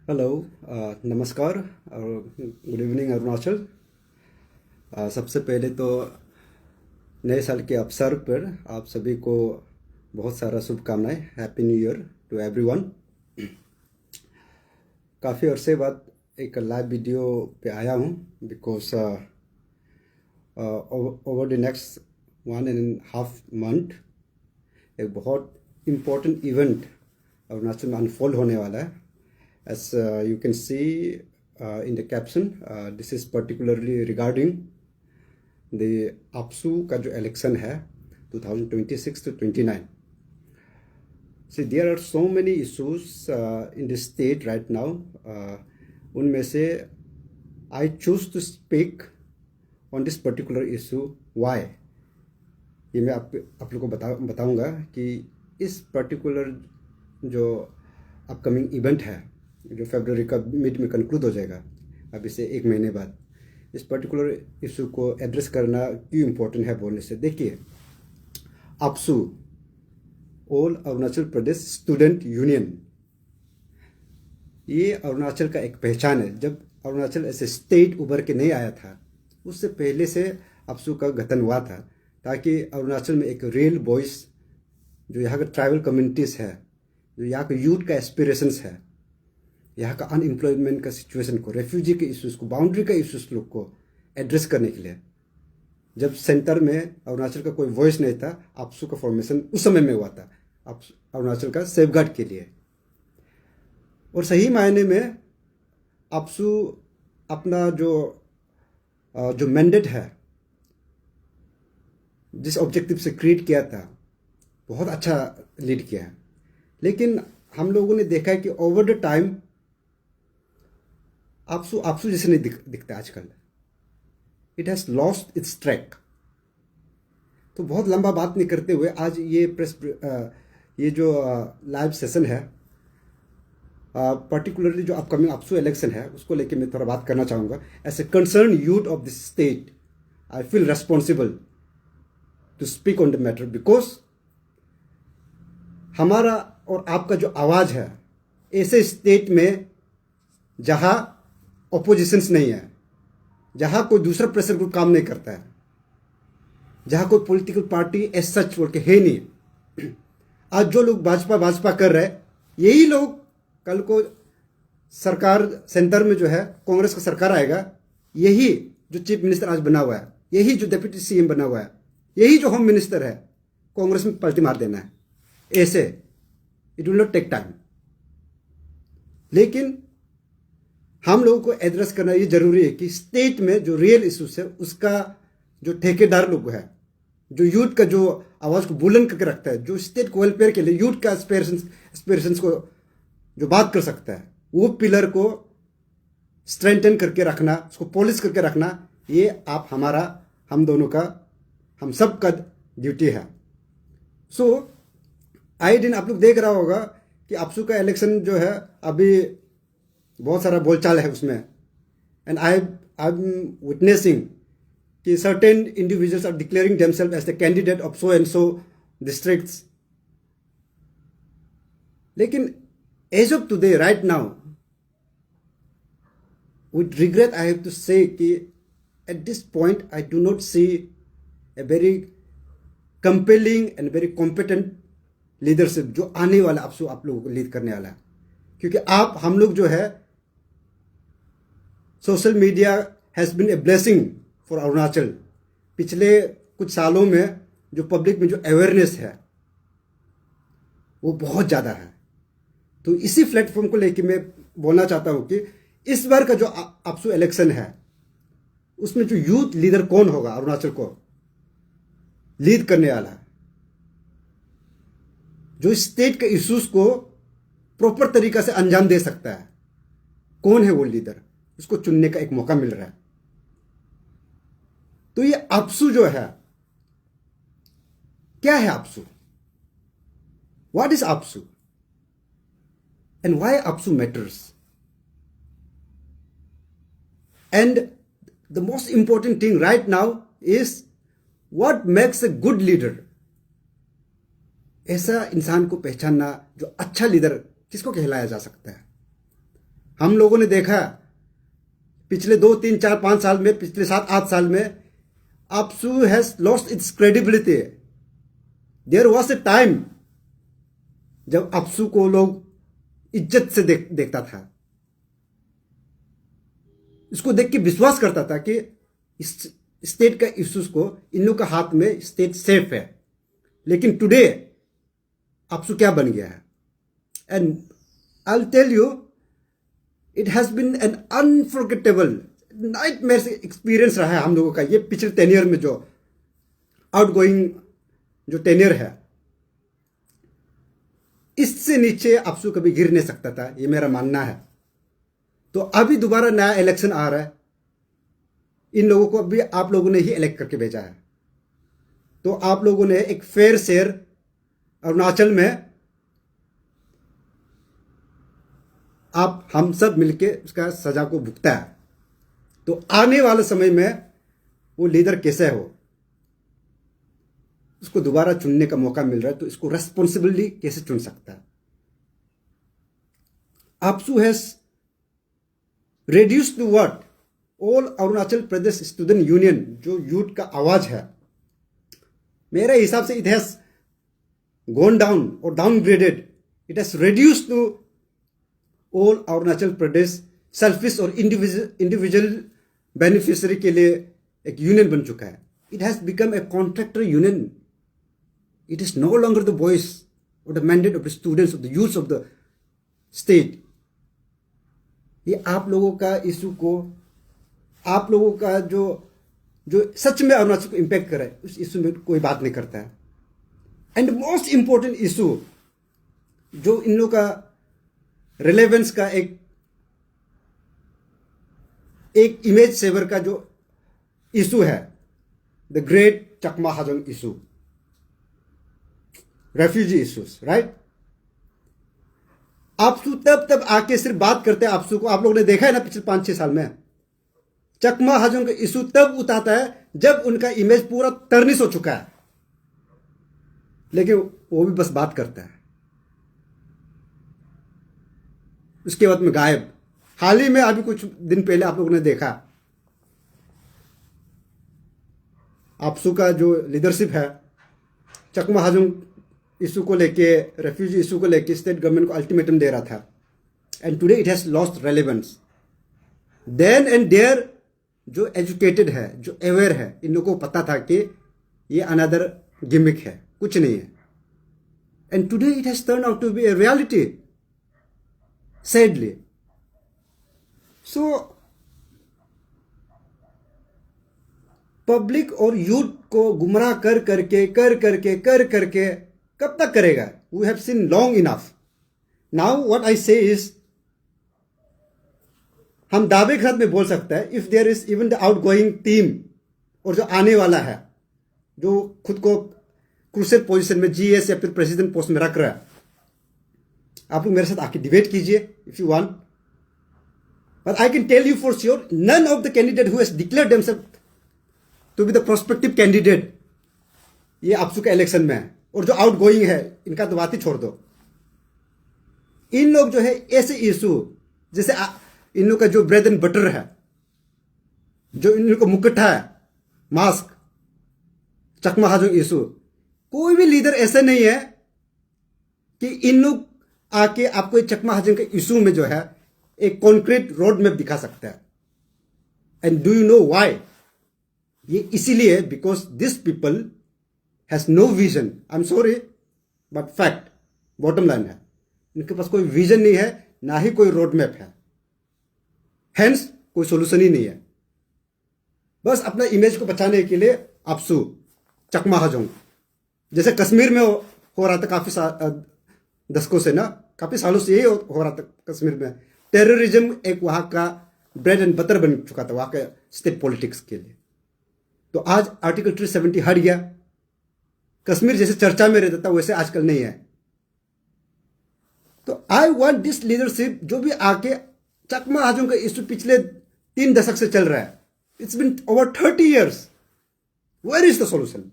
Hello. नमस्कार और good evening Arunachal. सबसे पहले तो नए साल के अवसर पर आप सभी को बहुत सारा शुभकामनाएं। Happy new year to everyone. काफ़ी अरसे बाद एक लाइव वीडियो पे आया हूँ because over the next 1.5 month एक बहुत इम्पोर्टेंट इवेंट अरुणाचल में अनफोल्ड होने वाला है। As you can see in the caption, this is particularly regarding the APSU का जो इलेक्शन है 2026 to 29. See, there are so many issues in the state right now. उनमें से I choose to speak on this particular issue. Why? ये मैं आप लोग को बताऊंगा कि इस पर्टिकुलर जो अपकमिंग इवेंट है जो फरवरी का मिड में कंक्लूड हो जाएगा अभी से 1 महीने बाद, इस पर्टिकुलर इशू को एड्रेस करना क्यों इम्पोर्टेंट है बोलने से, देखिए APSU all Arunachal Pradesh student union, ये अरुणाचल का एक पहचान है। जब अरुणाचल ऐसे स्टेट उभर के नहीं आया था उससे पहले से APSU का गठन हुआ था ताकि अरुणाचल में एक रियल वॉइस जो यहाँ का ट्राइबल कम्युनिटीज़ है, जो यहाँ का यूथ का एस्पिरेशंस है, यहाँ का अनएम्प्लॉयमेंट का सिचुएशन को, रेफ्यूजी के इश्यूज़ को, बाउंड्री का इश्यूज़ लोग को एड्रेस करने के लिए जब सेंटर में अरुणाचल का कोई वॉइस नहीं था, APSU का फॉर्मेशन उस समय में हुआ था अरुणाचल का सेफगार्ड के लिए। और सही मायने में APSU अपना जो मैंडेट है, जिस ऑब्जेक्टिव से क्रिएट किया था, बहुत अच्छा लीड किया है। लेकिन हम लोगों ने देखा है कि ओवर द टाइम APSU जैसे नहीं दिखता आजकल। It has lost its track. तो बहुत लंबा बात नहीं करते हुए आज ये जो लाइव सेशन है, पर्टिकुलरली जो अपकमिंग APSU इलेक्शन है उसको लेके मैं थोड़ा बात करना चाहूँगा। As a concern youth of this state I feel responsible to speak on the matter because हमारा और आपका जो आवाज़ है ऐसे स्टेट में जहाँ ऑपोजिशंस नहीं है, जहाँ कोई दूसरा प्रेशर ग्रुप काम नहीं करता है, जहाँ कोई पॉलिटिकल पार्टी एज सच बोल के है नहीं। आज जो लोग भाजपा कर रहे हैं यही लोग कल को सरकार सेंटर में जो है कांग्रेस का सरकार आएगा, यही जो चीफ मिनिस्टर आज बना हुआ है, यही जो डिप्टी CM बना हुआ है, यही जो होम मिनिस्टर है, कांग्रेस में पलटी मार देना है। ऐसे it will not take time. लेकिन हम लोगों को एड्रेस करना ये जरूरी है कि स्टेट में जो रियल इश्यूज है उसका जो ठेकेदार लोग है, जो यूथ का जो आवाज़ को बुलंद करके रखता है, जो स्टेट को वेलफेयर के लिए यूथ का एस्पिरेशंस को जो बात कर सकता है, वो पिलर को स्ट्रेंथन करके रखना, उसको पॉलिश करके रखना, ये हम दोनों का, हम सब का ड्यूटी है। सो आए दिन आप लोग देख रहा होगा कि APSU का इलेक्शन जो है अभी बहुत सारा बोलचाल है उसमें। एंड आई एम विटनेसिंग कि certain individuals are declaring themselves as the candidate of so and so districts. लेकिन as of today right now with regret I have to say कि at this point I do not see a very compelling and very competent leadership जो आने वाला APSU आप लोगों को lead करने वाला है। क्योंकि हम लोग जो है social media has been a blessing for Arunachal. पिछले कुछ सालों में जो पब्लिक में जो अवेयरनेस है वो बहुत ज़्यादा है। तो इसी प्लेटफॉर्म को लेके मैं बोलना चाहता हूँ कि इस बार का जो APSU इलेक्शन है उसमें जो यूथ लीडर कौन होगा अरुणाचल को लीड करने वाला है, जो स्टेट के इश्यूज को प्रॉपर तरीका से अंजाम दे सकता है, कौन है वो लीडर, उसको चुनने का एक मौका मिल रहा है। तो ये APSU जो है, क्या है APSU? What is APSU and why APSU matters? And the most important thing right now is what makes a good leader. ऐसा इंसान को पहचानना जो अच्छा लीडर किसको कहलाया जा सकता है। हम लोगों ने देखा पिछले 2 3 4 5 साल में, पिछले 7 8 साल में APSU has lost its credibility. There was a time जब APSU को लोग इज्जत से देखता था, इसको देख के विश्वास करता था कि इस स्टेट का इश्यूज को इन लोग का हाथ में स्टेट सेफ है. लेकिन टुडे APSU क्या बन गया है? And I will tell you, it has been an unforgettable nightmare experience रहा है हम लोगों का ये पिछले 10 ईयर में. जो आउटगोइंग जो टेन्योर है, इससे नीचे APSU कभी गिर नहीं सकता था, ये मेरा मानना है. तो अभी दोबारा नया इलेक्शन आ रहा है, इन लोगों को अभी आप लोगों ने ही इलेक्ट करके भेजा है. तो आप लोगों ने एक फेयर शेयर अरुणाचल में आप हम सब मिलके उसका सजा को भुगता है. तो आने वाले समय में वो लीडर कैसे हो, उसको दोबारा चुनने का मौका मिल रहा है, तो इसको रेस्पॉन्सिबली कैसे चुन सकता है? APSU has reduced to what? All Arunachal Pradesh student union, जो यूथ का आवाज है, मेरे हिसाब से it has gone down or downgraded. It has reduced to all Arunachal Pradesh selfish और इंडिविजुअल बेनिफिशियरी के लिए एक यूनियन बन चुका है. It has become a contractor union. It is no longer the voice or the mandate of the students, of the youth of the state. ये आप लोगों का इशू को, आप लोगों का जो सच में अरुणाचल को इम्पैक्ट करे, उस इशू में कोई बात नहीं करता है. एंड मोस्ट इंपॉर्टेंट इशू जो इन लोगों का रिलेवेंस का एक इमेज सेवर का जो इशू है, the great Chakma Hajong issue, refugee issues, right? APSU तब आके सिर्फ बात करते हैं. APSU को आप लोगों ने देखा है ना पिछले 5 6 साल में, चकमा हाजोंग का इशू तब उठाता है जब उनका इमेज पूरा तरनिश हो चुका है, लेकिन वो भी बस बात करता है, उसके बाद में गायब. हाल ही में अभी कुछ दिन पहले आप लोगों ने देखा, APSU का जो लीडरशिप है, चकमा हाजोंग इशू को लेके, रेफ्यूजी इशू को लेके स्टेट गवर्नमेंट को अल्टीमेटम दे रहा था. And today it has lost relevance. Then and there जो एजुकेटेड है, जो अवेयर है, इन लोगों को पता था कि ये अनदर गिमिक है, कुछ नहीं है. And today it has turn out to be a reality, sadly. So public और यूथ को गुमराह कर करके कब तक करेगा? We have seen long enough. Now what I say is, हम दावे के साथ में बोल सकते हैं, if there is even the outgoing team, और जो आने वाला है, जो खुद को क्रूशियल पोजीशन में GS या फिर प्रेसिडेंट पोस्ट में रख रहा है, आप लोग मेरे साथ आके डिबेट कीजिए if you want. But I can tell you for sure, none of the candidate who has declared themselves to be the prospective candidate ये APSU का इलेक्शन में है. और जो आउट गोइंग है, इनका तो बात ही छोड़ दो. इन लोग जो है ऐसे इशू, जैसे इन लोग का जो ब्रेड एंड बटर है, जो इन लोग का मुकुटा है, मास्क, चकमा हाजोंग इशू, कोई भी लीडर ऐसे नहीं है कि इन लोग आके आपको चकमा हाजोंग के इशू में जो है एक कॉन्क्रीट रोड मैप दिखा सकता है. And do you know why? ये इसीलिए because this people has no vision. I am sorry but fact, bottom line है, इनके पास कोई विजन नहीं है, ना ही कोई रोड मैप है. हेंस कोई सोल्यूशन ही नहीं है. बस अपना इमेज को बचाने के लिए APSU, चकमा हाजोंग, जैसे कश्मीर में हो रहा था काफी दशकों से ना, काफी सालों से यही हो रहा था कश्मीर में. टेररिज्म एक वहां का ब्रेड एंड बटर बन चुका था वहां के स्टेट पॉलिटिक्स के लिए. तो आज आर्टिकल 370 हट गया. कश्मीर जैसे चर्चा में रहता था वैसे आजकल नहीं है. तो आई वांट दिस लीडरशिप जो भी आके, चकमा हाजोंग का इशू पिछले 3 दशक से चल रहा है. It's been over 30 years. Where is the solution?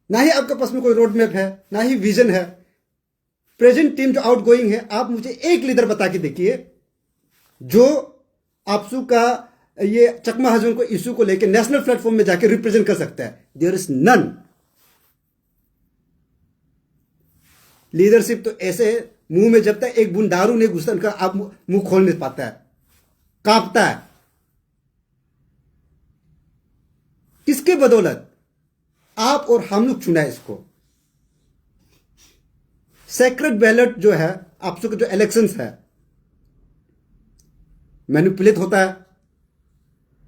ना ही आपके पास में कोई रोड मैप है, ना ही विजन है. प्रेजेंट टीम जो आउट गोइंग है, आप मुझे एक लीडर बता के देखिए जो आपसू का ये चकमा हस्बैंड को इशू को लेकर नेशनल प्लेटफॉर्म में जाके रिप्रेजेंट कर सकता है? There is none. लीडरशिप तो ऐसे मुंह में जब तक एक बूंद दारू नहीं घुसता उनका आप मुंह खोल नहीं पाता है, कांपता है। किसके बदौलत? आप और हम लोग चुना है इसको। सेक्रेट बैलेट जो है आप सबके जो इलेक्शंस है मैनिपुलेट होता है,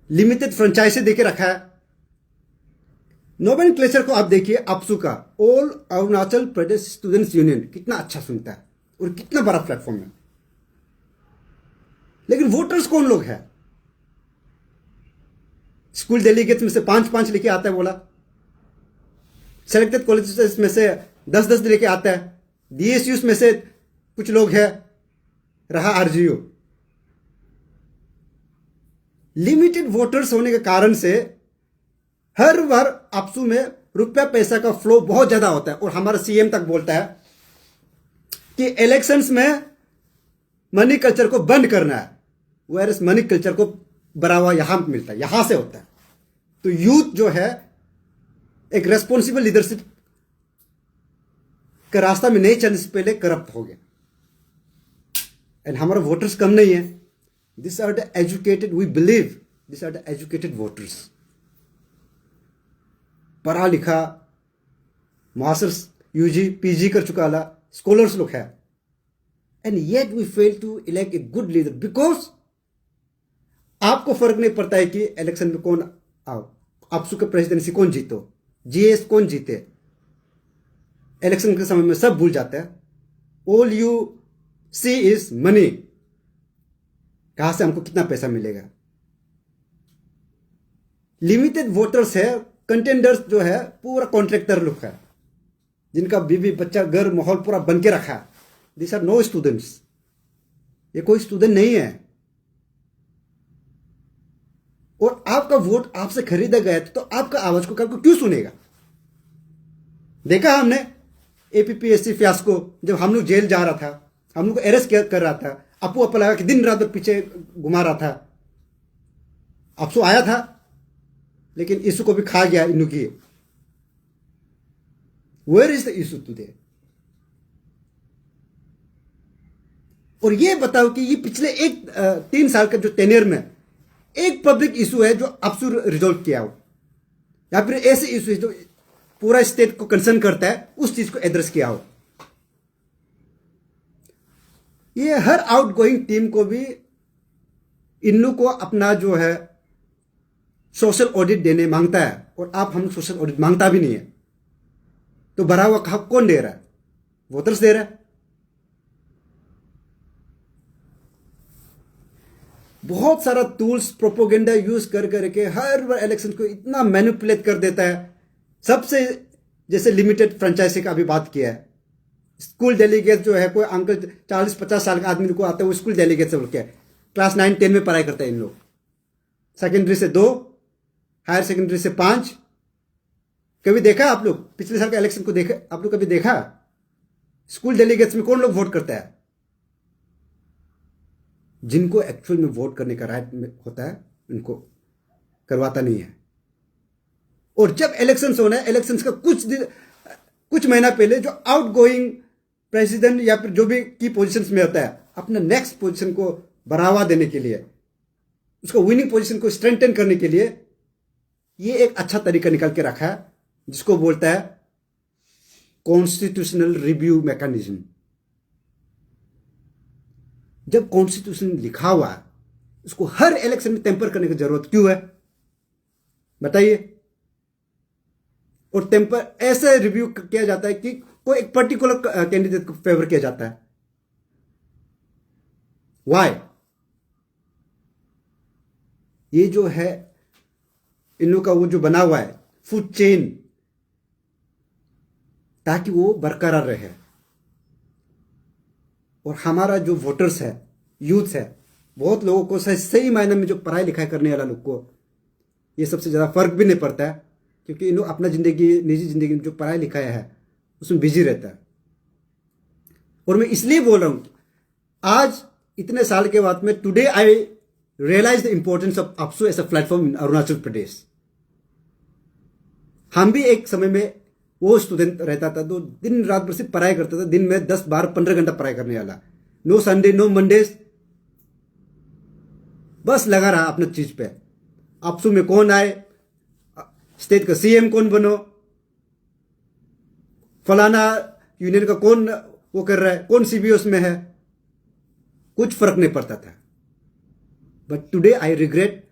लिमिटेड फ्रेंचाइजी देके रखा है। नोमेनक्लेचर को आप देखिए, आपसू का all Arunachal Pradesh students union कितना अच्छा सुनता है और कितना बड़ा प्लेटफॉर्म है, लेकिन वोटर्स कौन लोग हैं? स्कूल डेलीगेट्स में से 5-5 लेके आता है बोला, सेलेक्टेड कॉलेजेस में से 10-10 लेके आता है, डीएसयूस में से कुछ लोग हैं, रहा आरजीयू। लिमिटेड वोटर्स होने के कारण से हर बार आपसू में रुपया पैसा का फ्लो बहुत ज्यादा होता है। और हमारा सीएम तक बोलता है कि इलेक्शंस में मनी कल्चर को बंद करना है, वेयर मनी कल्चर को बढ़ावा यहां मिलता है, यहां से होता है। तो यूथ जो है एक रेस्पॉन्सिबल लीडरशिप का रास्ता में नहीं चलने से पहले करप्ट हो गया। एंड हमारे वोटर्स कम नहीं है। This are the educated, we believe this are the educated voters. पढ़ा लिखा, मास्टर्स यूजी पीजी कर चुका वाला स्कॉलर्स लोग है, and yet we fail to elect a good leader because आपको फर्क नहीं पड़ता है कि इलेक्शन में कौन आओ, आपसू का प्रेसिडेंसी कौन जीतो, जीएस कौन जीते। इलेक्शन के समय में सब भूल जाते हैं। All you see is money, कहां से हमको कितना पैसा मिलेगा। लिमिटेड वोटर्स है, कंटेंडर्स जो है पूरा कॉन्ट्रैक्टर लोग है, जिनका बीवी बच्चा घर माहौल पूरा बन के रखा है। दिस आर नो स्टूडेंट्स, ये कोई स्टूडेंट नहीं है। और आपका वोट आपसे खरीदा गया तो आपका आवाज को कल को क्यों सुनेगा? देखा हमने एपीपीएससी फियास्को, जब हम लोग जेल जा रहा था, हम लोग को अरेस्ट कर रहा था, अपू अपा लगा कि दिन रात पीछे घुमा रहा था, आपसो आया था, लेकिन इशू को भी खा गया इन्नू की। Where is the issue today? और ये बताओ कि ये पिछले 3 साल का जो टेन्योर में एक पब्लिक इशू है जो आपसू रिजोल्व किया हो, या फिर ऐसे इशू जो पूरा स्टेट को कंसर्न करता है उस चीज को एड्रेस किया हो। ये हर आउटगोइंग टीम को भी इन्नू को अपना जो है सोशल ऑडिट देने मांगता है, और आप हम सोशल ऑडिट मांगता भी नहीं है। तो भरा हुआ हक कौन दे रहा है? वोटर्स दे रहा है। बहुत सारा टूल्स प्रोपोगेंडा यूज कर करके हर बार इलेक्शन को इतना मैनिपुलेट कर देता है। सबसे जैसे लिमिटेड फ्रेंचाइजी का अभी बात किया है, स्कूल डेलीगेट जो है, कोई अंकल 40-50 साल का आदमी को आता है, वो स्कूल डेलीगेट से बोल के क्लास 9-10 में पढ़ाई करता है इन लोग, सेकेंडरी से 2, हायर सेकेंडरी से 5। कभी देखा आप लोग पिछले साल का इलेक्शन को देखा? आप लोग कभी देखा स्कूल डेलीगेट्स में कौन लोग वोट करता है? जिनको एक्चुअल में वोट करने का राइट होता है उनको करवाता नहीं है। और जब इलेक्शंस होना है, इलेक्शंस का कुछ महीना पहले जो आउटगोइंग प्रेसिडेंट या फिर जो भी की पोजीशंस में होता है, अपना नेक्स्ट पोजीशन को बढ़ावा देने के लिए, उसको विनिंग पोजीशन को स्ट्रेंथन करने के लिए ये एक अच्छा तरीका निकाल के रखा है, जिसको बोलता है कॉन्स्टिट्यूशनल रिव्यू मैकेनिज्म। जब कॉन्स्टिट्यूशन लिखा हुआ है, उसको हर इलेक्शन में टेम्पर करने की जरूरत क्यों है बताइए? और टेम्पर ऐसे रिव्यू किया जाता है कि कोई एक पर्टिकुलर कैंडिडेट को फेवर किया जाता है। व्हाई? ये जो है इन लोग का वो जो बना हुआ है फूड चेन, ताकि वो बरकरार रहे। और हमारा जो वोटर्स है, यूथ है, बहुत लोगों को सही मायने में जो पढ़ाई लिखाई करने वाला लोग को ये सबसे ज़्यादा फर्क भी नहीं पड़ता है, क्योंकि इन लोग अपना जिंदगी, निजी जिंदगी में जो पढ़ाई लिखाई है उसमें बिजी रहता है। और मैं इसलिए बोल रहा हूं, आज इतने साल के बाद में today I realize the importance of APSU as a platform in Arunachal Pradesh. हम भी एक समय में वो स्टूडेंट रहता था तो दिन रात भर सिर्फ पढ़ाई करता था, दिन में 10, 12, 15 घंटा पढ़ाई करने वाला, नो संडे नो मंडेज, बस लगा रहा अपना चीज पे। अपसू में कौन आए, स्टेट का सीएम कौन बनो, फलाना यूनियन का कौन वो कर रहा है, कौन सीबीओस में है, कुछ फर्क नहीं पड़ता था। But today I regret,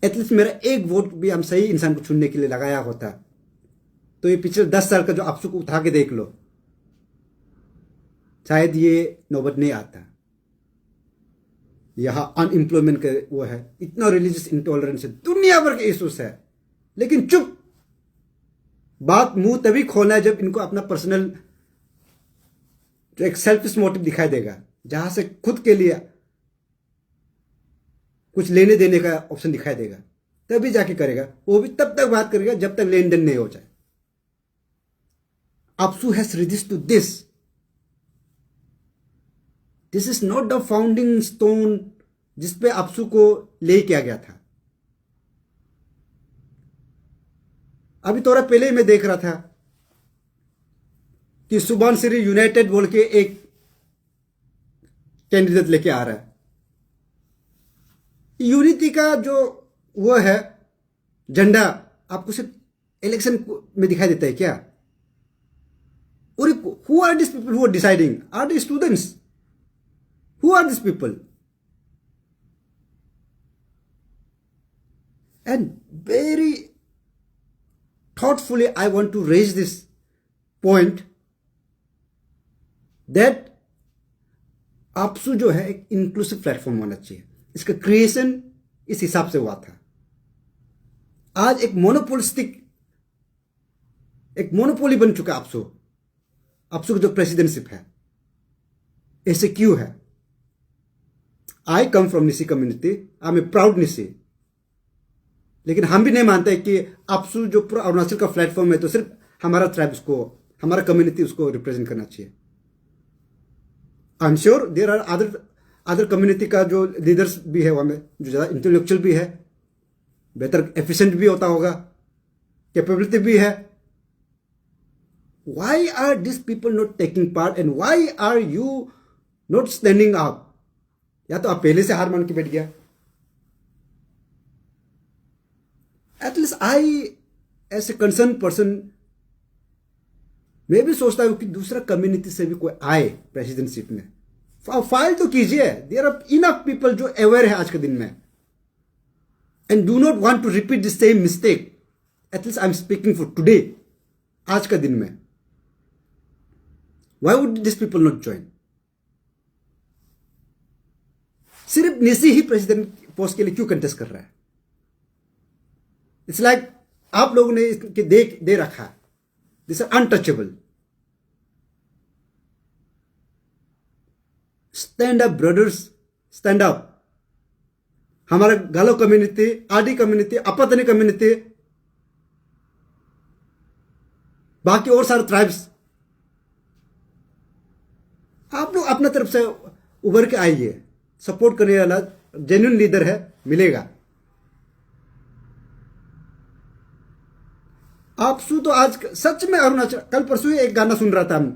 at least मेरा एक वोट भी हम सही इंसान को चुनने के लिए लगाया होता तो ये पिछले 10 साल का जो अपसू को उठा के देख लो, शायद ये नौबत नहीं आता। यहां अनएम्प्लॉयमेंट का वो है, इतना रिलीजियस इंटॉलरेंस है, दुनिया भर के इश्यूज है, लेकिन चुप। बात मुंह तभी खोलना है जब इनको अपना पर्सनल जो एक सेल्फिश मोटिव दिखाई देगा, जहां से खुद के लिए कुछ लेने देने का ऑप्शन दिखाई देगा, तभी जाके करेगा। वो भी तब तक बात करेगा जब तक लेन देन नहीं हो जाए। APSU has resist to this. This is not the founding stone जिसपे अपसू को ले किया गया था। अभी थोड़ा पहले ही मैं देख रहा था कि सुबनसिरी यूनाइटेड बोल के एक कैंडिडेट लेके आ रहा है। यूनिटी का जो वो है झंडा आपको सिर्फ इलेक्शन में दिखाई देता है क्या? और who are this people who are deciding? Are the students? Who are this people? And very thoughtfully I want to raise this point that APSU जो है एक इंक्लूसिव प्लेटफॉर्म होना चाहिए। इसका क्रिएशन इस हिसाब से हुआ था। आज एक मोनोपोली बन चुका अपसू। अपसू की जो प्रेसिडेंटशिप है, ऐसे क्यों है? I come from Nyishi community, I am a proud Nyishi, लेकिन हम भी नहीं मानते कि अपसू जो पूरा अरुणाचल का प्लेटफॉर्म है तो सिर्फ हमारा ट्राइब उसको, हमारा कम्युनिटी उसको रिप्रेजेंट करना चाहिए। I am sure there are other community का जो लीडर्स भी है वहां में, जो ज़्यादा इंटेलेक्चुअल भी है, बेहतर एफिशिएंट भी होता होगा, कैपेबिलिटी भी है। Why are this people not taking part and why are you not standing up? या तो आप पहले से हार मान के बैठ गया। At least I as a concern person मैं भी सोचता हूं कि दूसरा कम्युनिटी से भी कोई आए प्रेसिडेंटशिप में, फाइल तो कीजिए। देयर आर इनफ पीपल जो अवेयर है आज के दिन में and do not want to repeat the same mistake. At least I am speaking for today, आज का दिन में। Why would this people not join? सिर्फ निसी ही प्रेसिडेंट पोस्ट के लिए क्यों कंटेस्ट कर रहा है? इट्स लाइक आप लोगों ने इसके दे रखा है, this are untouchable. Stand up brothers, stand up. हमारा गालो कम्युनिटी, आदि कम्युनिटी, अपतनी कम्युनिटी, बाकी और सारे ट्राइब्स, आप लोग अपना तरफ से उभर के आइए। सपोर्ट करने वाला जेन्युइन लीडर है, मिलेगा। अपसू तो आज सच में अरुणाचल, कल परसों ही एक गाना सुन रहा था हम,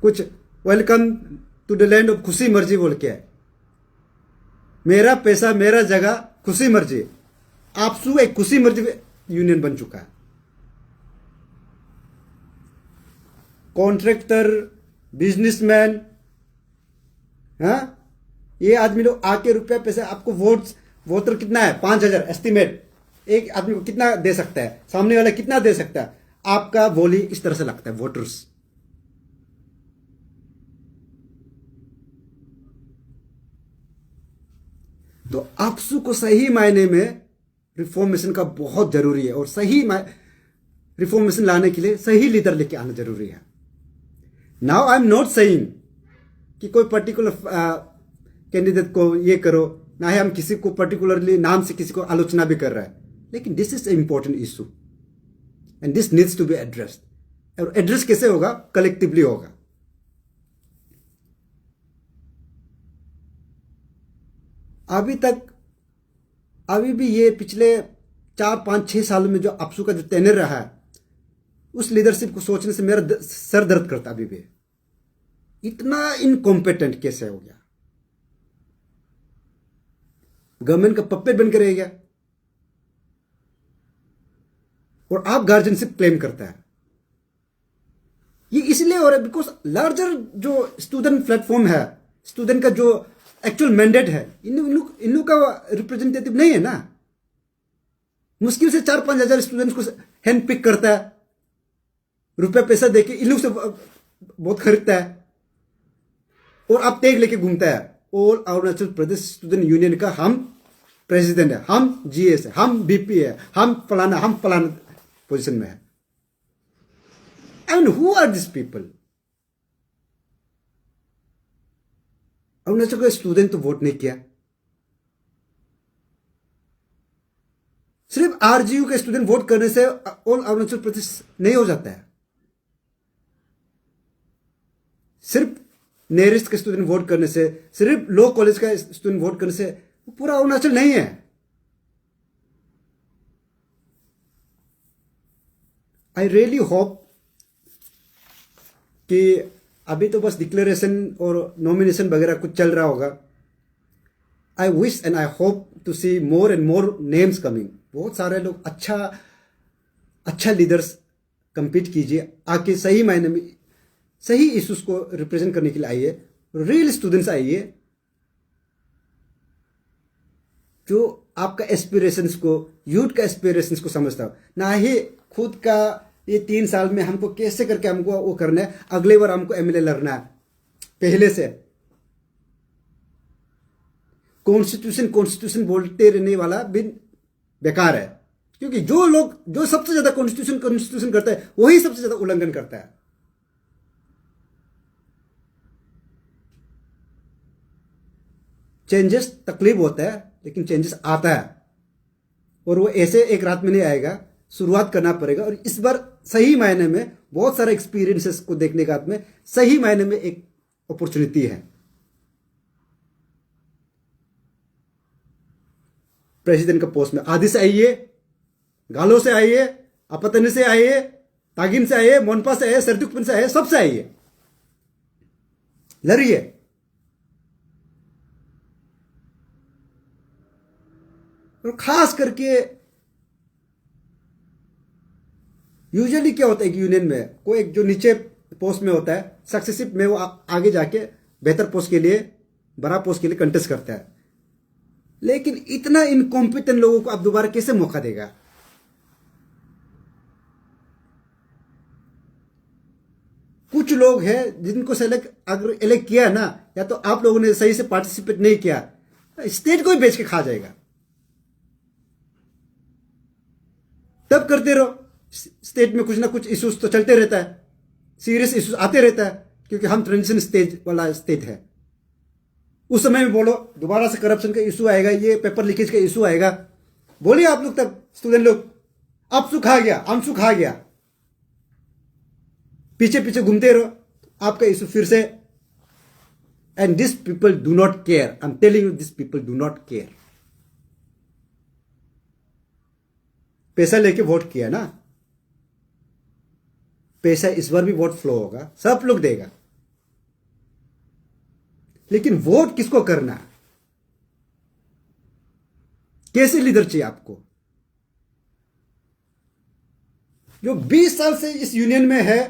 कुछ welcome to the land of खुशी मर्जी बोल के है, मेरा पैसा मेरा जगह खुशी मर्जी। अपसू एक खुशी मर्जी यूनियन बन चुका है। कॉन्ट्रैक्टर, बिजनेसमैन, हाँ, ये आदमी लोग आके रुपया पैसा, आपको वोटर कितना है? 5,000 एस्टिमेट। एक आदमी को कितना दे सकता है? सामने वाला कितना दे सकता है? आपका बोली इस तरह से लगता है वोटर्स। तो अपसू को सही मायने में रिफॉर्मेशन का बहुत जरूरी है, और सही रिफॉर्मेशन लाने के लिए सही लीडर लेके आना जरूरी है। Now I am not saying कि कोई पर्टिकुलर कैंडिडेट को ये करो, ना ही हम किसी को पर्टिकुलरली नाम से किसी को आलोचना भी कर रहा है, लेकिन this is important issue and this needs to be addressed. और एड्रेस कैसे होगा? कलेक्टिवली होगा। अभी तक, अभी भी ये पिछले 4 5 6 साल में जो अपसू का जो टेनर रहा है, उस लीडरशिप को सोचने से मेरा सर दर्द करता अभी भी। इतना इनकॉम्पिटेंट कैसे हो गया, गवर्नमेंट का पप्पेट बनकर रह गया, और आप गार्जियनशिप क्लेम करता है। ये इसलिए हो रहा है बिकॉज लार्जर जो स्टूडेंट प्लेटफॉर्म है, स्टूडेंट का जो एक्चुअल मैंडेट है, इन लोग का रिप्रेजेंटेटिव नहीं है ना। मुश्किल से 4 5 हजार स्टूडेंट्स को हैंड पिक करता है, रुपया पैसा देके इन लोग से बहुत खरीदता है, और आप टैग लेके घूमता है all Arunachal Pradesh student union का हम प्रेसिडेंट है, हम जीएस है, हम बीपी है, हम फलाना पोजीशन में है। And who are this people? Arunachal का स्टूडेंट तो वोट नहीं किया, सिर्फ आरजीयू के स्टूडेंट वोट करने से ऑल अरुणाचल प्रदेश नहीं हो जाता है। सिर्फ नेरिस्ट के स्टूडेंट वोट करने से, सिर्फ लॉ कॉलेज का स्टूडेंट वोट करने से पूरा अरुणाचल नहीं है। आई रियली होप कि अभी तो बस डिक्लेरेशन और नॉमिनेशन वगैरह कुछ चल रहा होगा। I wish and I hope to see more and more names coming. बहुत सारे लोग अच्छा लीडर्स compete कीजिए, आके सही मायने में सही इश्यूज को रिप्रेजेंट करने के लिए आइए, रियल स्टूडेंट्स आइए जो आपका एस्पिरेशंस को, यूथ का एस्पिरेशंस को समझता हो, ना ही खुद का ये 3 साल में हमको कैसे करके हमको वो करना है, अगले बार हमको एमएलए लड़ना है। पहले से कॉन्स्टिट्यूशन बोलते रहने वाला भी बेकार है, क्योंकि जो लोग जो सबसे ज्यादा कॉन्स्टिट्यूशन करता है वही सबसे ज्यादा उल्लंघन करता है। चेंजेस तकलीफ होता है, लेकिन चेंजेस आता है, और वो ऐसे एक रात में नहीं आएगा, शुरुआत करना पड़ेगा। और इस बार सही मायने में बहुत सारे एक्सपीरियंसेस को देखने का में सही मायने में एक अपॉर्चुनिटी है। प्रेसिडेंट का पोस्ट में आदि से आइए, गालो से आइए, अपतन से आइए, तागिन से आइए, मोनपा से आइए, सरदुकपन से आइए, सबसे आइए, लड़िए। और खास करके यूजुअली क्या होता है कि यूनियन में कोई एक जो नीचे पोस्ट में होता है, सक्सेसिव में वो आगे जाके बेहतर पोस्ट के लिए, बड़ा पोस्ट के लिए कंटेस्ट करता है। लेकिन इतना इनकॉम्पिटेंट लोगों को आप दोबारा कैसे मौका देगा? कुछ लोग हैं जिनको अगर इलेक्ट किया ना, या तो आप लोगों ने सही से पार्टिसिपेट नहीं किया, स्टेट को ही बेच के खा जाएगा। तब करते रहो, स्टेट में कुछ ना कुछ इश्यूज तो चलते रहता है, सीरियस इश्यूज आते रहता है, क्योंकि हम ट्रांजिशन स्टेज वाला स्टेट है। उस समय में बोलो दोबारा से करप्शन का इशू आएगा, ये पेपर लीकेज का इशू आएगा, बोलिए आप लोग, तब स्टूडेंट लोग आप सुख आ गया, हम सुख आ गया, पीछे पीछे घूमते रहो, आपका इशू फिर से। And this people do not care, I am telling you, this people do not care. पैसा लेके वोट किया ना, पैसा इस बार भी वोट फ्लो होगा, सब लोग देगा, लेकिन वोट किसको करना है? कैसे लीडर चाहिए आपको? जो 20 साल से इस यूनियन में है,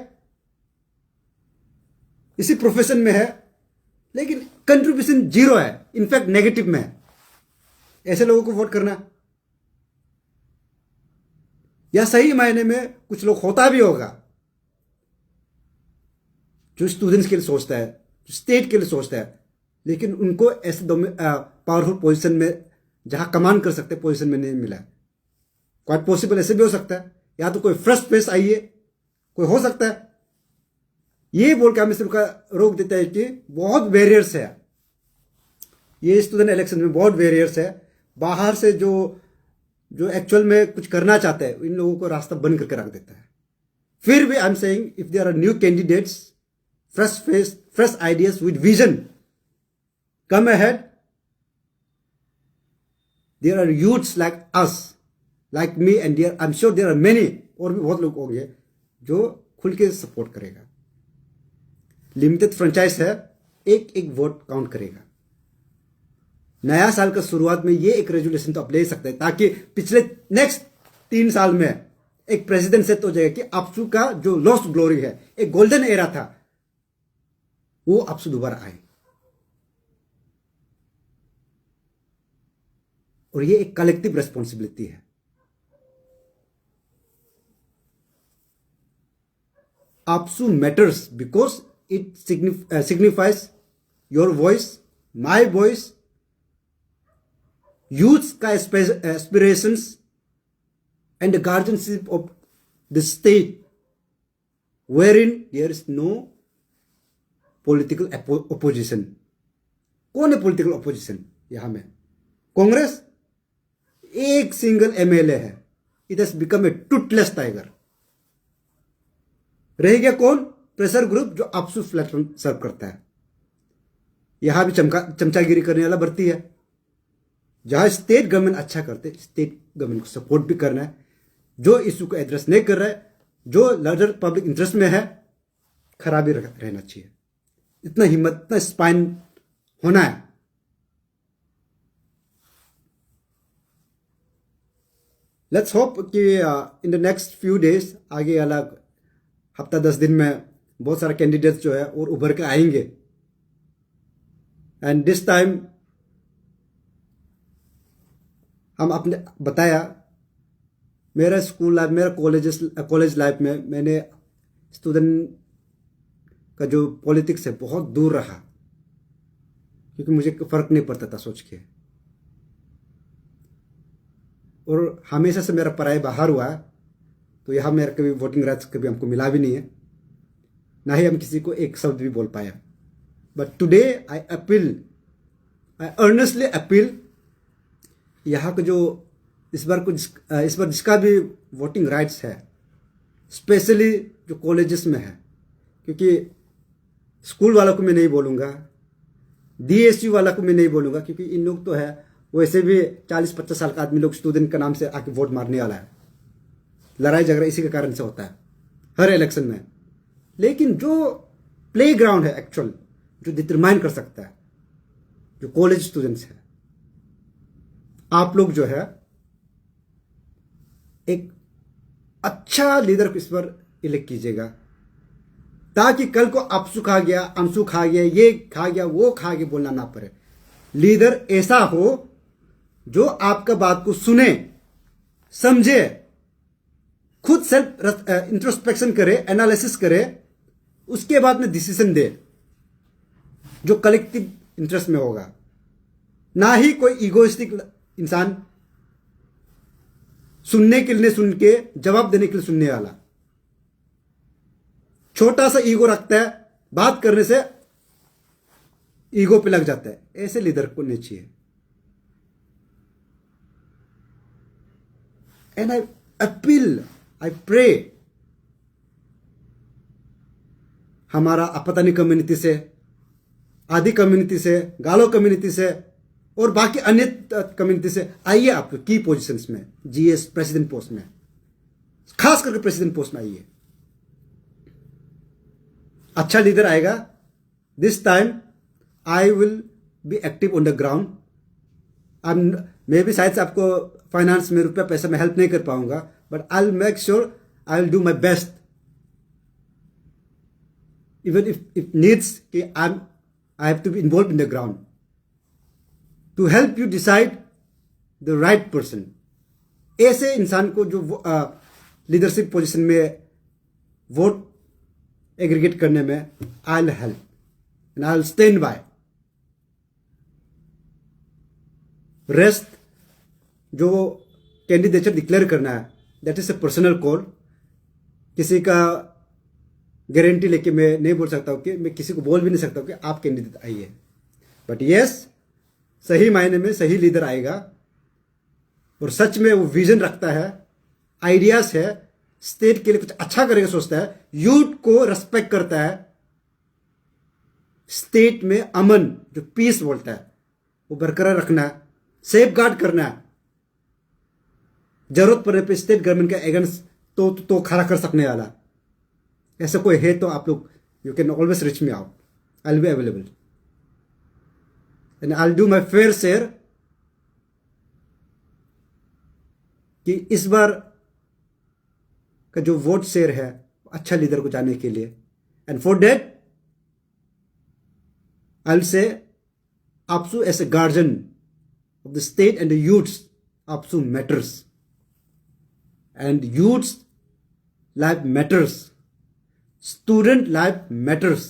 इसी प्रोफेशन में है, लेकिन कंट्रीब्यूशन जीरो है, इनफैक्ट नेगेटिव में है, ऐसे लोगों को वोट करना? या सही मायने में कुछ लोग होता भी होगा जो स्टूडेंट्स के लिए सोचता है, जो स्टेट के लिए सोचता है, लेकिन उनको ऐसे पावरफुल पोजीशन में, जहां कमांड कर सकते पोजीशन में नहीं मिला। क्वाइट पॉसिबल ऐसे भी हो सकता है, या तो कोई फर्स्ट फेस आइए, कोई हो सकता है। ये बोल के हमें सिर्फ रोक देता है कि बहुत बैरियर्स है, ये स्टूडेंट इलेक्शन में बहुत बैरियर्स है। बाहर से जो एक्चुअल में कुछ करना चाहते हैं, इन लोगों को रास्ता बंद करके रख देता है। फिर भी I am saying, if there are new candidates, fresh face, fresh ideas with vision, come ahead there are youths like us, like me, and there I am sure there are many, और भी बहुत लोग होंगे जो खुल के support करेगा। Limited franchise है, एक एक वोट काउंट करेगा। नया साल का शुरुआत में ये एक रेजुलेशन तो आप ले सकते हैं, ताकि पिछले नेक्स्ट 3 साल में एक प्रेसिडेंट सेट हो जाएगा कि आपसू का जो लॉस्ट ग्लोरी है, एक गोल्डन एरा था, वो आपसू दोबारा आए। और ये एक कलेक्टिव रेस्पॉन्सिबिलिटी है। आपसू matters because it signifies your voice, my voice, youth का aspirations and the guardianship of the state wherein there is no political opposition. कौन है political opposition यहां में? कांग्रेस एक सिंगल एमएलए है, it has become a toothless tiger. रह गया कौन? प्रेशर ग्रुप जो आपसू प्लेटफॉर्म सर्व करता है। यहां भी चमचागिरी करने वाला बढ़ती है। जहां स्टेट गवर्नमेंट अच्छा करते, स्टेट गवर्नमेंट को सपोर्ट भी करना है। जो इशू को एड्रेस नहीं कर रहा है, जो लार्जर पब्लिक इंटरेस्ट में है, खराबी रहना चाहिए। इतना हिम्मत, इतना स्पाइन होना है। लेट्स होप कि in the next few days, आगे वाला हफ्ता 10 दिन में बहुत सारे कैंडिडेट्स जो है और उभर के आएंगे। एंड दिस टाइम हम अपने बताया, मेरा स्कूल लाइफ, मेरा कॉलेज लाइफ में मैंने स्टूडेंट का जो पॉलिटिक्स है बहुत दूर रहा, क्योंकि मुझे फर्क नहीं पड़ता था सोच के। और हमेशा से मेरा पढ़ाई बाहर हुआ है, तो यहाँ मेरा कभी वोटिंग राइट्स कभी हमको मिला भी नहीं है, ना ही हम किसी को एक शब्द भी बोल पाया। But today I earnestly appeal, यहाँ का जो इस बार जिसका भी वोटिंग राइट्स है, स्पेशली जो कॉलेजेस में है, क्योंकि स्कूल वालों को मैं नहीं बोलूँगा, डीएसयू वाला को मैं नहीं बोलूँगा, क्योंकि इन लोग तो है वैसे भी 40-50 साल का आदमी लोग स्टूडेंट का नाम से आके वोट मारने वाला है। लड़ाई झगड़ा इसी के कारण से होता है हर इलेक्शन में। लेकिन जो प्ले ग्राउंड है एक्चुअल, जो डिटरमाइन कर सकता है, जो कॉलेज स्टूडेंट्स है, आप लोग जो है एक अच्छा लीडर को इस पर इलेक्ट कीजिएगा, ताकि कल को आपसू खा गया, अमसू खा गया, ये खा गया, वो खा गया बोलना ना पड़े। लीडर ऐसा हो जो आपका बात को सुने, समझे, खुद सेल्फ इंट्रोस्पेक्शन करे, एनालिसिस करे, उसके बाद में डिसीजन दे जो कलेक्टिव इंटरेस्ट में होगा, ना ही कोई इगोइस्टिक इंसान सुनने के लिए सुन के जवाब देने के लिए सुनने वाला। छोटा सा ईगो रखता है, बात करने से ईगो पे लग जाता है। ऐसे लीडर को नहीं चाहिए। And I appeal, I pray, हमारा अपतानी कम्युनिटी से, आदि कम्युनिटी से, गालो कम्युनिटी से और बाकी अन्य कम्युनिटी से आइए आप की पोजीशंस में, जीएस प्रेसिडेंट पोस्ट में, खास करके प्रेसिडेंट पोस्ट में आइए। अच्छा लीडर आएगा। This time I will be active on the ground. मैं भी शायद से आपको फाइनेंस में, रुपया पैसा में हेल्प नहीं कर पाऊंगा, but I will make sure, I will do my best, even if needs कि I have to be involve in the ground to help you decide the right person. ऐसे इंसान को जो लीडरशिप पोजीशन में vote aggregate करने में I will help and I will stand by. Rest जो candidature declare करना है, that is a personal call. किसी का गारंटी लेके मैं नहीं बोल सकता हूँ कि, मैं किसी को बोल भी नहीं सकता हूँ कि आप कैंडिडेट आइए। बट यस, सही मायने में सही लीडर आएगा और सच में वो विजन रखता है, आइडियाज है, स्टेट के लिए कुछ अच्छा करेगा सोचता है, यूथ को रेस्पेक्ट करता है, स्टेट में अमन जो पीस बोलता है वो बरकरार रखना है, सेफ गार्ड करना है, जरूरत पड़ने पे स्टेट गवर्नमेंट का अगेंस्ट तो खड़ा कर सकने वाला, ऐसा कोई है तो आप लोग you can always rich me out, I will be available and I will do my fair share कि इस बार का जो वोट शेयर है अच्छा लीडर को जाने के लिए। And for that I will say APSU as a guardian of the state and the youths, APSU matters and youths life matters, student life matters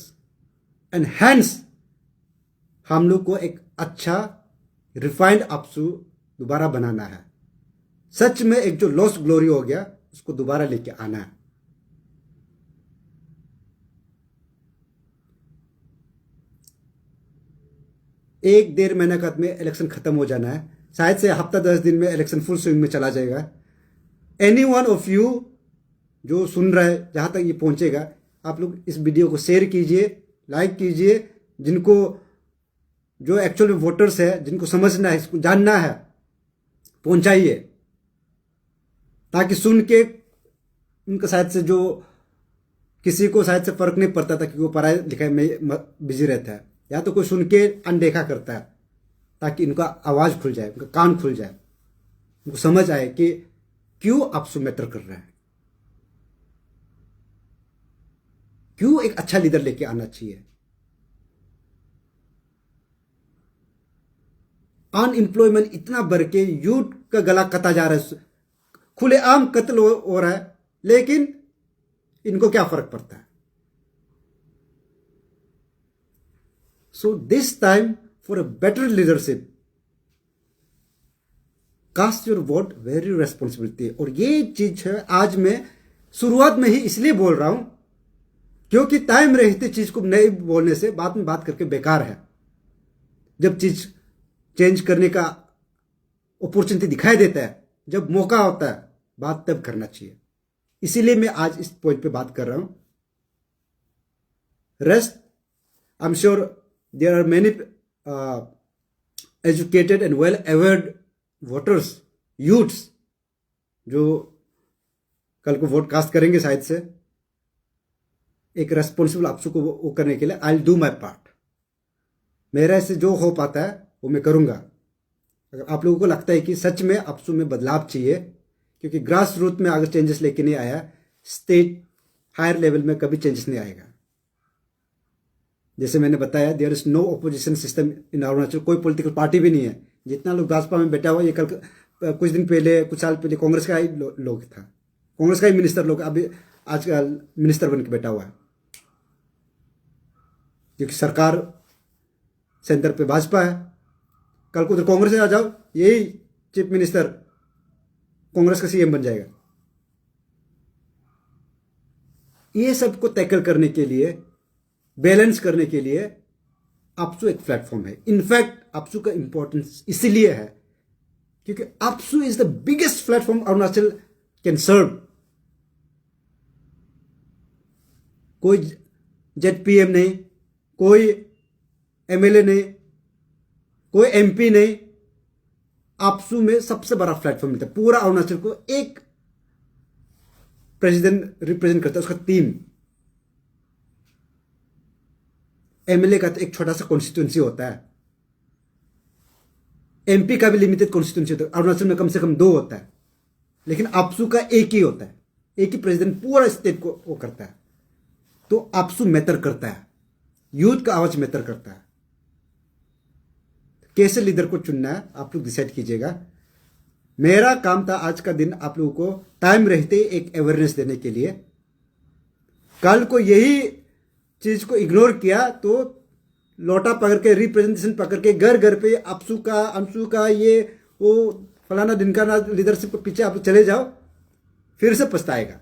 and hence हम लोग को एक अच्छा रिफाइंड APSU दोबारा बनाना है। सच में एक जो लॉस्ट ग्लोरी हो गया उसको दोबारा लेके आना है। एक 1.5 महीने का में इलेक्शन खत्म हो जाना है, शायद से हफ्ता 10 दिन में इलेक्शन फुल स्विंग में चला जाएगा। एनी वन ऑफ यू जो सुन रहा है, जहां तक ये पहुंचेगा, आप लोग इस वीडियो को शेयर कीजिए, लाइक कीजिए। जिनको जो एक्चुअल वोटर्स है, जिनको समझना है, इसको जानना है, पहुंचाइए, ताकि सुन के उनका शायद से जो किसी को शायद से फर्क नहीं पड़ता था कि वो पढ़ाई लिखाई में बिजी रहता है, या तो कोई सुन के अनदेखा करता है, ताकि इनका आवाज खुल जाए, उनका कान खुल जाए, उनको समझ आए कि क्यों APSU मैटर कर रहा है, क्यों एक अच्छा लीडर लेके आना चाहिए। अनएम्प्लॉयमेंट इतना बढ़ के यूथ का गला कटा जा रहा है, खुलेआम कत्ल हो रहा है, लेकिन इनको क्या फर्क पड़ता है। So this time for a better leadership, cast your vote, very responsibility. और ये चीज है आज मैं शुरुआत में ही इसलिए बोल रहा हूं क्योंकि टाइम रहते चीज को नहीं बोलने से बाद में बात करके बेकार है। जब चीज चेंज करने का अपॉर्चुनिटी दिखाई देता है, जब मौका होता है, बात तब करना चाहिए। इसीलिए मैं आज इस पॉइंट पे बात कर रहा हूं। Rest I am sure there are many educated and well awared voters, youths, जो कल को वोट कास्ट करेंगे शायद से। एक रेस्पॉन्सिबल APSU को वो करने के लिए आई विल डू माई पार्ट। मेरा से जो हो पाता है वो मैं करूंगा। अगर आप लोगों को लगता है कि सच में APSU में बदलाव चाहिए, क्योंकि ग्रास रूट में अगर चेंजेस लेके नहीं आया, स्टेट हायर लेवल में कभी चेंजेस नहीं आएगा। जैसे मैंने बताया, there is no opposition system in Arunachal, कोई पॉलिटिकल पार्टी भी नहीं है। जितना लोग भाजपा में बैठा हुआ, ये कल कुछ दिन पहले, कुछ साल पहले कांग्रेस का ही लोग था, कांग्रेस का ही मिनिस्टर लोग अभी आजकल मिनिस्टर बन के बैठा हुआ है, क्योंकि सरकार सेंटर पे भाजपा है। कल को उधर कांग्रेस से आ जाओ, यही चीफ मिनिस्टर कांग्रेस का CM बन जाएगा। ये सबको टैकल करने के लिए, बैलेंस करने के लिए APSU एक प्लेटफॉर्म है। इनफैक्ट APSU का इंपॉर्टेंस इसीलिए है क्योंकि APSU is the biggest platform Arunachal can serve. कोई ZPM नहीं, कोई MLA नहीं, कोई MP नहीं, APSU में सबसे बड़ा प्लेटफॉर्म मिलता है। पूरा अरुणाचल को एक प्रेसिडेंट रिप्रेजेंट करता है, उसका टीम। MLA का तो एक छोटा सा कॉन्स्टिट्यूंसी होता है, MP का भी लिमिटेड कॉन्स्टिट्यूंसी होता है, अरुणाचल में कम से कम 2 होता है, लेकिन APSU का एक ही होता है, एक ही प्रेसिडेंट पूरा स्टेट को वो करता है। तो APSU मैटर करता है, यूथ का आवाज मैटर करता है। कैसे लीडर को चुनना है आप लोग डिसाइड कीजिएगा। मेरा काम था आज का दिन आप लोगों को टाइम रहते एक अवेयरनेस देने के लिए। कल को यही चीज को इग्नोर किया तो लोटा पकड़ के, रिप्रेजेंटेशन पकड़ के घर घर पे APSU का, AMSU का, ये वो फलाना दिन का लीडरशिप के पीछे आप चले जाओ, फिर से पछताएगा।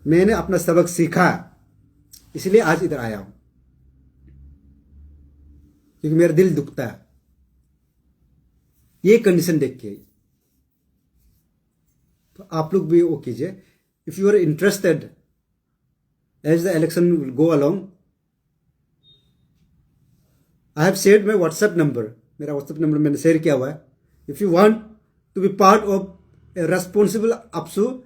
मैंने अपना सबक सीखा, इसलिए आज इधर आया हूं, क्योंकि मेरा दिल दुखता है ये कंडीशन देख के। तो आप लोग भी वो कीजिए। If you are interested as the election will go along, I have shared my WhatsApp number. मेरा व्हाट्सएप नंबर मैंने शेयर किया हुआ है। If you want to be part of a responsible APSU,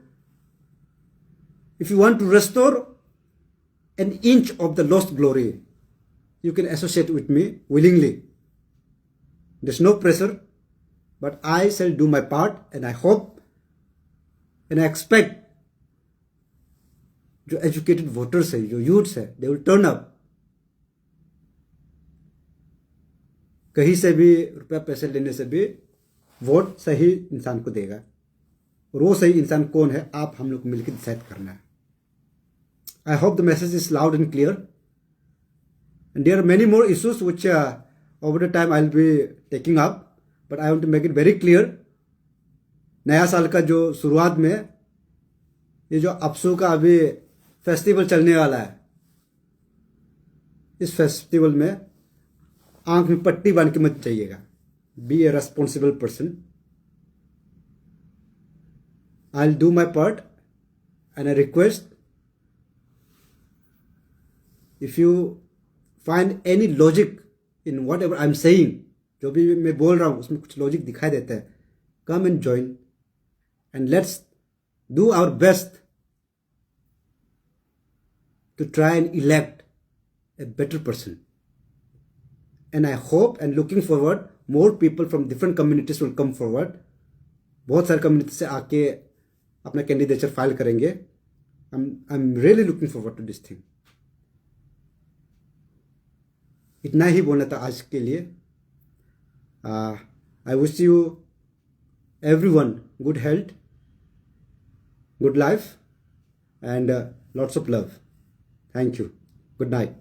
if you want to restore an inch of the lost glory, you can associate with me willingly. There's no pressure, but I shall do my part, and I hope and I expect जो educated voters है, जो youths है, they will turn up. कहीं से भी रुपया पैसे लेने से भी वोट सही इंसान को देगा, और वो सही इंसान कौन है, आप हम लोग को मिलकर डिसाइड करना है. I hope the message is loud and clear. And there are many more issues which over the time I'll be taking up, but I want to make it very clear. नया साल का जो शुरुआत में ये जो अपसू का अभी फेस्टिवल चलने वाला है, इस फेस्टिवल में आंख में पट्टी बांध के मत जाइएगा. Be a responsible person. I'll do my part, and I request, if you find any logic in whatever I'm saying, जो भी मैं बोल रहा हूँ उसमें कुछ लॉजिक दिखाई देता है, come and join and let's do our best to try and elect a better person. And I hope and looking forward more people from different communities will come forward. बहुत सारे कम्युनिटी से आके अपना candidature file करेंगे. I'm really looking forward to this thing. इतना ही बोलना था आज के लिए. I wish you everyone good health, good life, and lots of love. Thank you. Good night.